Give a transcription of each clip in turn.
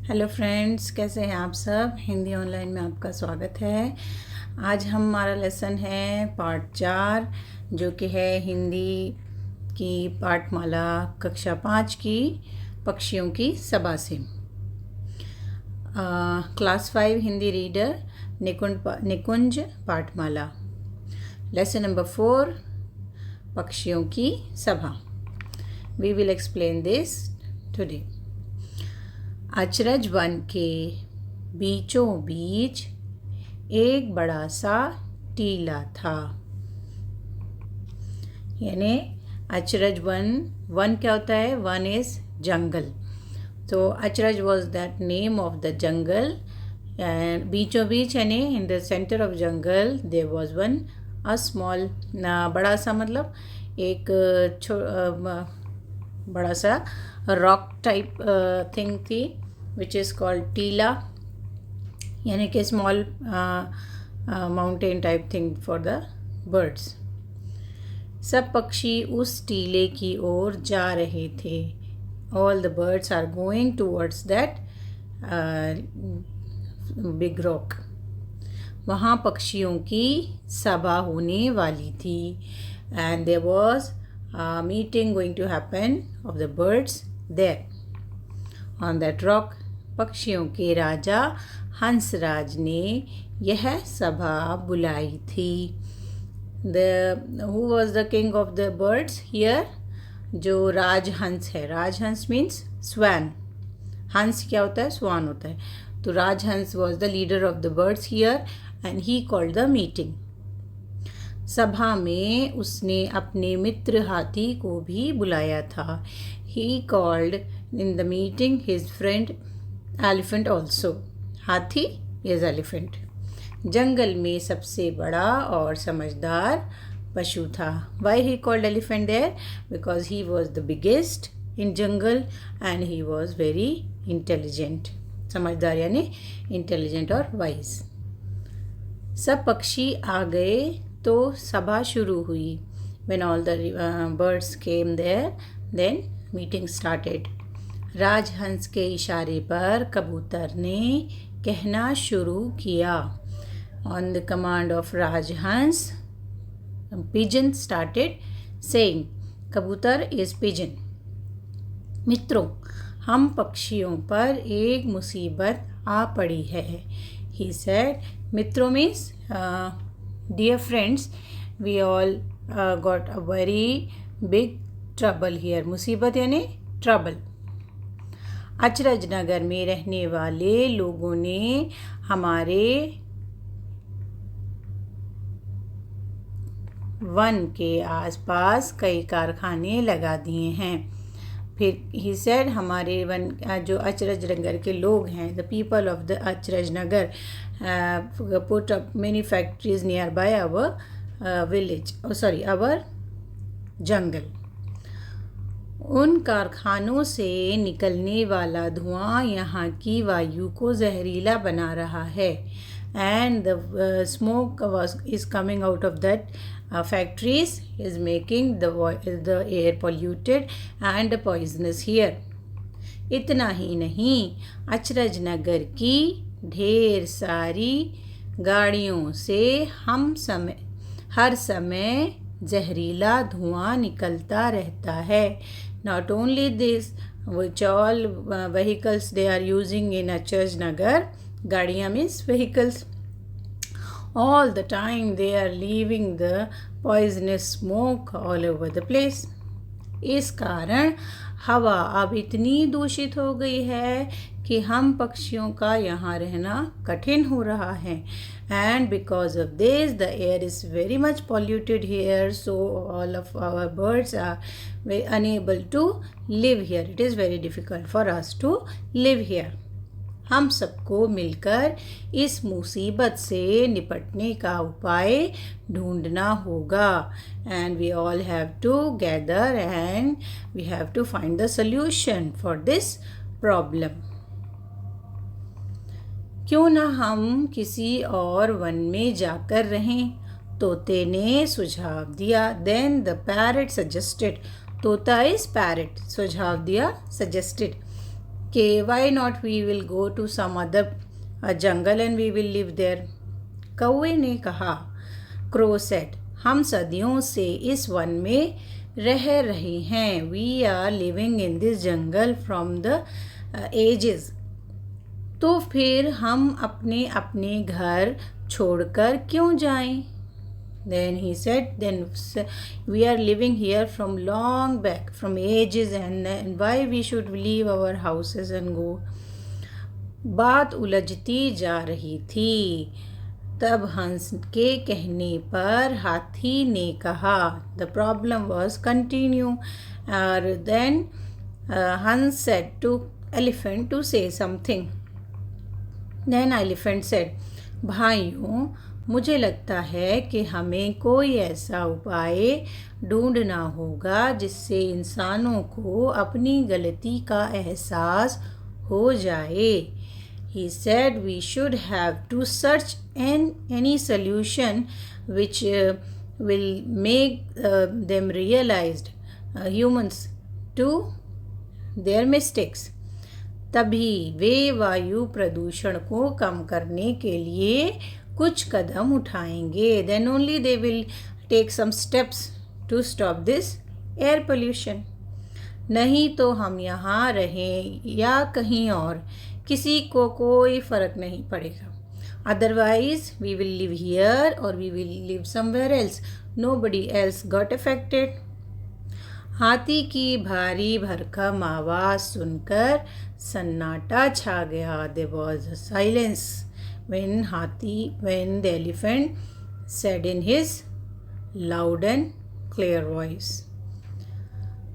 Hello friends, कैसे हैं आप सब। हिंदी ऑनलाइन में आपका स्वागत है। आज हमारा लेसन है पार्ट 4, जो कि है हिंदी की पाठमाला कक्षा 5 की पक्षियों की सभा से। Class 5 Hindi reader Nikunj Pathmala, lesson number 4, पक्षियों की सभा। We will explain this today. Acharaj वन के बीचों बीच एक बड़ा सा टीला था। यानी अचरज वन क्या होता है? Van is jungle. तो Acharaj was that name of the jungle, and बीचों बीच यानी in the centre of jungle there was one a small, बड़ा सा मतलब एक बड़ा सा रॉक टाइप थिंग थी, विच इज़ कॉल्ड टीला, यानी कि small mountain type thing for the birds. सब पक्षी उस टीले की ओर जा रहे थे। All the birds are going towards that big rock. वहाँ पक्षियों की सभा होने वाली थी, and there was meeting going to happen of the birds there on that rock. पक्षियों के राजा हंसराज ने यह सभा बुलाई थी। who was the king of the birds here? जो राजहंस है। राजहंस मीन्स स्वान। हंस क्या होता है? स्वान होता है। तो राजहंस was the leader of the birds here and he called the meeting. सभा में उसने अपने मित्र हाथी को भी बुलाया था। He called in the meeting his friend elephant also. हाथी is elephant. जंगल में सबसे बड़ा और समझदार पशु था। Why he called elephant there? Because he was the biggest in jungle and he was very intelligent. समझदार यानी intelligent और wise. सब पक्षी आ गए तो सभा शुरू हुई। When all the birds came there, then meeting started. राजहंस के इशारे पर कबूतर ने कहना शुरू किया। On the command of Rajhans, pigeon started saying. कबूतर is pigeon. मित्रों, हम पक्षियों पर एक मुसीबत आ पड़ी है। He said, मित्रों means dear friends, we all got a very big trouble here. मुसीबत यानी trouble. अचरज नगर में रहने वाले लोगों ने हमारे वन के आसपास कई कारखाने लगा दिए हैं। फिर ही सेड, हमारे वन जो अचरज नगर के लोग हैं, the people of the Acharaj Nagar put up many factories nearby our village, our jungle. उन कारखानों से निकलने वाला धुआं यहाँ की वायु को जहरीला बना रहा है। And the smoke is coming out of that factories is making the air polluted and poisonous here. इतना ही नहीं, अचरज नगर की ढेर सारी गाड़ियों से हर समय जहरीला धुआं निकलता रहता है। Not only this, which all vehicles they are using in अचरज नगर, गाड़ियाँ means vehicles, all the time they are leaving the poisonous smoke all over the place. इस कारण हवा अब इतनी दूषित हो गई है कि हम पक्षियों का यहाँ रहना कठिन हो रहा है। And because of this, the air is very much polluted here, so all of our birds are unable to live here. It is very difficult for us to live here. हम सबको मिलकर इस मुसीबत से निपटने का उपाय ढूंढना होगा। And we all have to gather and we have to find the solution for this problem. क्यों ना हम किसी और वन में जाकर रहें? तोते ने सुझाव दिया। Then the parrot suggested. Tota is parrot. सुझाव दिया, सजेस्टेड। कि why not we will go to some other jungle and we will live there. कौवे ने कहा, Crow said, हम सदियों से इस वन में रह रहे हैं. We are living in this jungle from the ages. तो फिर हम अपने अपने घर छोड़कर क्यों जाएं? Then he said, then we are living here from long back, from ages, and why we should leave our houses and go. बात उलझती जा रही थी. तब हंस के कहने पर हाथी ने कहा, the problem was continue. और then Hans said to elephant to say something. Then elephant said, भाइयों, मुझे लगता है कि हमें कोई ऐसा उपाय ढूंढना होगा जिससे इंसानों को अपनी गलती का एहसास हो जाए. He said we should have to search any solution which will make them realized humans to their mistakes. तभी वे वायु प्रदूषण को कम करने के लिए कुछ कदम उठाएंगे. Then only they will take some steps to stop this air pollution. नहीं तो हम यहाँ रहें या कहीं और, किसी को कोई फ़र्क नहीं पड़ेगा. Otherwise we will live here or we will live somewhere else. Nobody else got affected. हाथी की भारी भरकम आवाज़ सुनकर सन्नाटा छा गया. There was a silence when the elephant said in his loud and clear voice.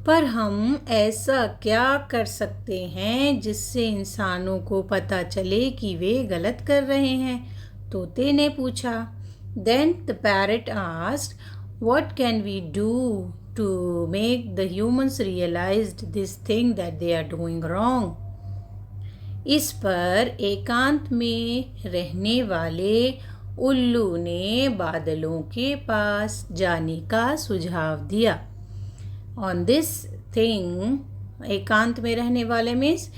पर हम ऐसा क्या कर सकते हैं जिससे इंसानों को पता चले कि वे गलत कर रहे हैं? तोते ने पूछा. Then the parrot asked, what can we do to make the humans realize this thing that they are doing wrong? इस पर एकांत में रहने वाले उल्लू ने बादलों के पास जाने का सुझाव दिया. On this thing, एकांत में रहने वाले means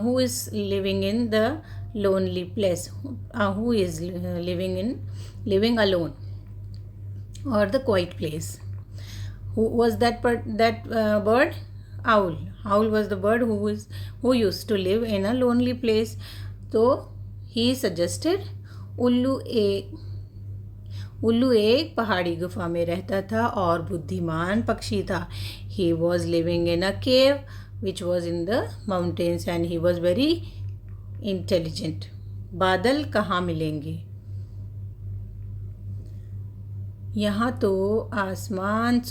who is living in the lonely place, who is living alone or the quiet place. Who was that bird? Owl. Owl was the bird who used to live in a lonely place. So he suggested उल्लू एक पहाड़ी गुफा में रहता था और बुद्धिमान पक्षी था. He was living in a cave which was in the mountains and he was very intelligent. बादल कहाँ मिलेंगे? यहाँ तो आसमान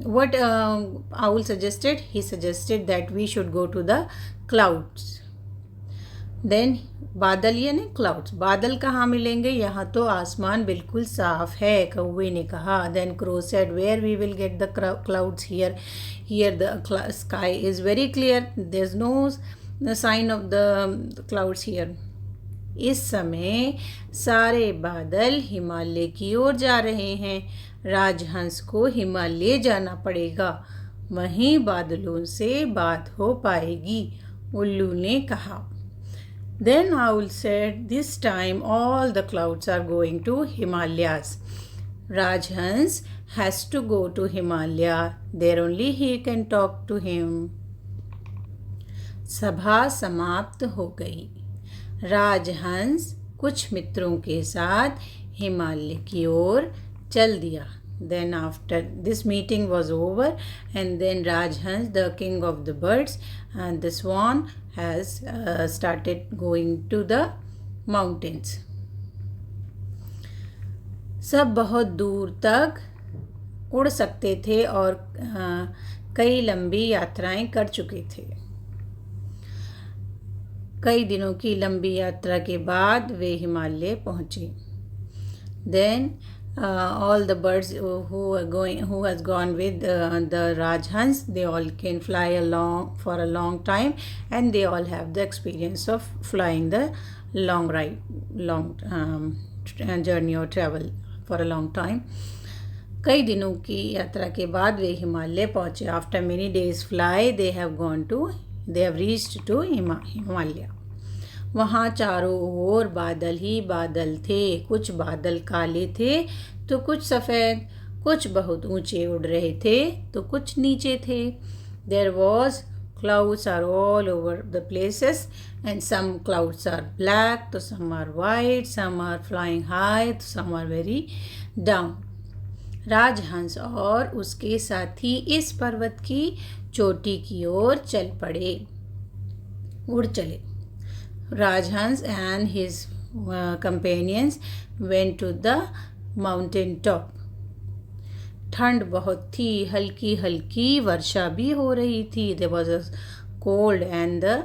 What Owl suggested? He suggested that we should go to the clouds. Then बादल यानी clouds. बादल कहाँ मिलेंगे? यहाँ तो आसमान बिल्कुल साफ है, कौवे ने कहा. Then Crow said, where we will get the clouds here? Here the sky is very clear. There's no sign of the clouds here. इस समय सारे बादल हिमालय की ओर जा रहे हैं. राजहंस को हिमालय जाना पड़ेगा, वहीं बादलों से बात हो पाएगी, उल्लू ने कहा. Then Owl said, this time all the clouds are going to Himalayas. Rajhans has to go to Himalaya. There only he can talk to him. सभा समाप्त हो गई. राजहंस कुछ मित्रों के साथ हिमालय की ओर चल दिया. Then after this meeting was over, and then Rajhans, the king of the birds, and the swan has started going to the mountains. सब बहुत दूर तक उड़ सकते थे और कई लंबी यात्राएं कर चुके थे. कई दिनों की लंबी यात्रा के बाद वे हिमालय पहुंचे. Then all the birds who has gone with the Rajhans, they all can fly along for a long time, and they all have the experience of flying the long journey or travel for a long time. कई दिनों की यात्रा के बाद वे हिमालय पहुँचे। After many days fly they have reached to Himalaya. वहाँ चारों ओर बादल ही बादल थे। कुछ बादल काले थे तो कुछ सफ़ेद, कुछ बहुत ऊंचे उड़ रहे थे तो कुछ नीचे थे। There was clouds are all over the places and some clouds are black, तो some are white, some are flying high, तो some are very down. राजहंस और उसके साथी इस पर्वत की चोटी की ओर उड़ चले। Rajhans and his companions went to the mountain top. ठंड बहुत थी, हल्की हल्की वर्षा भी हो रही थी। There was a cold and the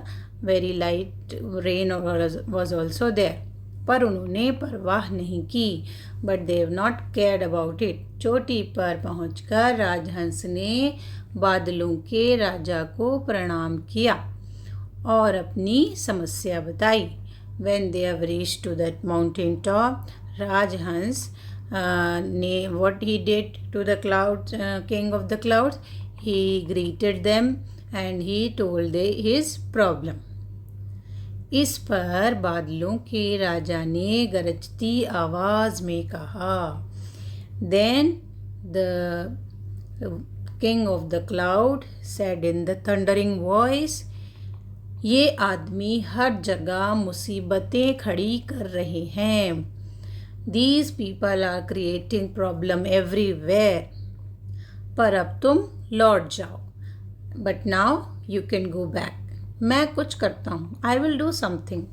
very light rain was also there. पर उन्होंने परवाह नहीं की। But they have not cared about it. चोटी पर पहुंचकर राजहंस ने बादलों के राजा को प्रणाम किया और अपनी समस्या बताई। When they have reached to that mountain top, राजहंस ने what he did to the clouds, king of the clouds, he greeted them and he told his problem. इस पर बादलों के राजा ने गरजती आवाज में कहा। Then the king of the cloud said in the thundering voice, ये आदमी हर जगह मुसीबतें खड़ी कर रहे हैं। These people are creating problem everywhere. पर अब तुम लौट जाओ। But now you can go back. मैं कुछ करता हूँ। I will do something.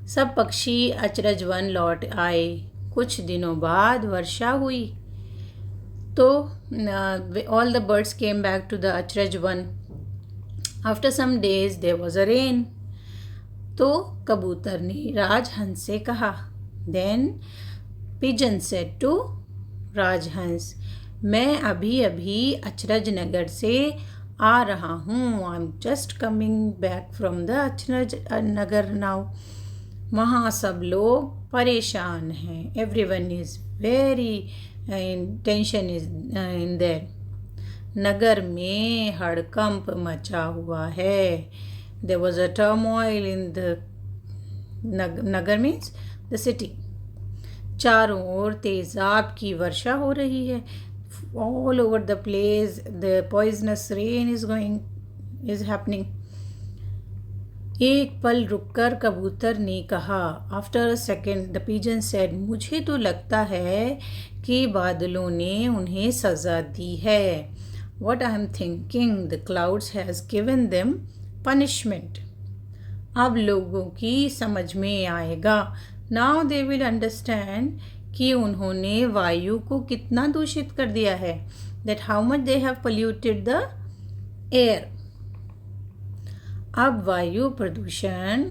सब पक्षी अचरज वन लौट आए। कुछ दिनों बाद वर्षा हुई तो all the birds came back to the अचरज one. After some days there was a rain. तो कबूतर ने राजहंस से कहा। Then pigeon said to राजहंस, मैं अभी अभी अचरज नगर से आ रहा हूँ। I am just coming back from the Acharaj Nagar now. वहाँ सब लोग परेशान हैं। Everyone is very tension is in there. नगर में हड़कंप मचा हुआ है। There was a turmoil in the nagar means the city. चारों ओर तेजाब की वर्षा हो रही है। All over the place the poisonous rain is happening. एक पल रुककर कबूतर ने कहा। After a second the pigeon said, मुझे तो लगता है कि बादलों ने उन्हें सजा दी है। What I am thinking, the clouds has given them punishment. अब लोगों की समझ में आएगा। Now they will understand कि उन्होंने वायु को कितना दूषित कर दिया है। That how much they have polluted the air. अब वायु प्रदूषण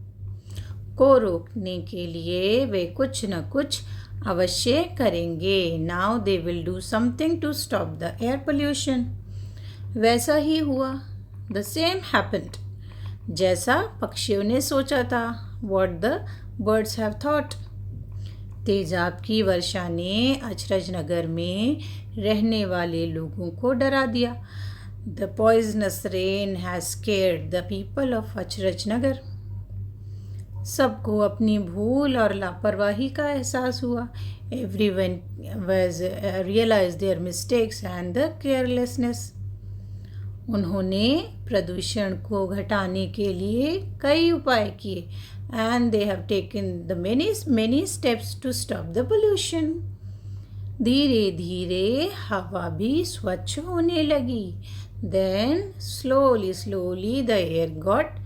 को रोकने के लिए वे कुछ न कुछ अवश्य करेंगे। Now they will do something to stop the air pollution. वैसा ही हुआ। The same happened. जैसा पक्षियों ने सोचा था। What the birds have thought. तेजाब की वर्षा ने अचरज नगर में रहने वाले लोगों को डरा दिया। The poisonous rain has scared the people of अचरज नगर. सबको अपनी भूल और लापरवाही का एहसास हुआ। Everyone realized their mistakes and the carelessness. उन्होंने प्रदूषण को घटाने के लिए कई उपाय किए। And they have taken the many steps to stop the pollution. धीरे धीरे हवा भी स्वच्छ होने लगी। Then slowly the air got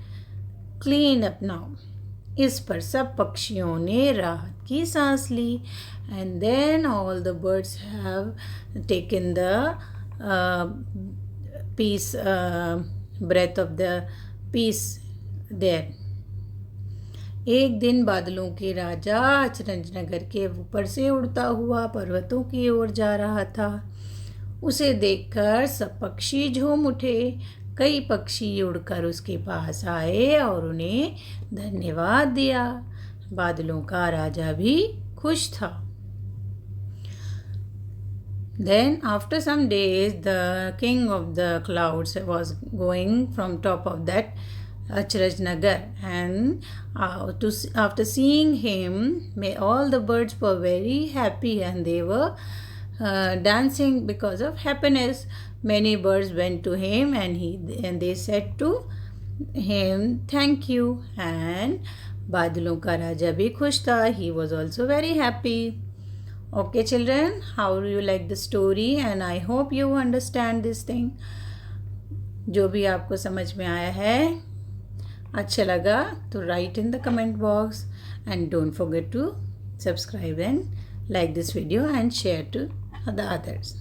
clean up now. इस पर सब पक्षियों ने राहत की सांस ली। And then all the birds have taken the peace breath of the peace there. एक दिन बादलों के राजा अचरज नगर के ऊपर से उड़ता हुआ पर्वतों की ओर जा रहा था। उसे देखकर सब पक्षी झूम उठे। कई पक्षी उड़कर उसके पास आए और उन्हें धन्यवाद दिया। बादलों का राजा भी खुश था। Then after some days, the king of the clouds was going from top of that Achraj Nagar, and after seeing him, all the birds were very happy and they were dancing because of happiness. Many birds went to him and they said to him, "Thank you." And बादलों का राजा भी खुश था. He was also very happy. Okay, children, how do you like the story? And I hope you understand this thing. जो भी आपको समझ में आया है, अच्छा लगा तो write in the comment box, and don't forget to subscribe and like this video and share to the others.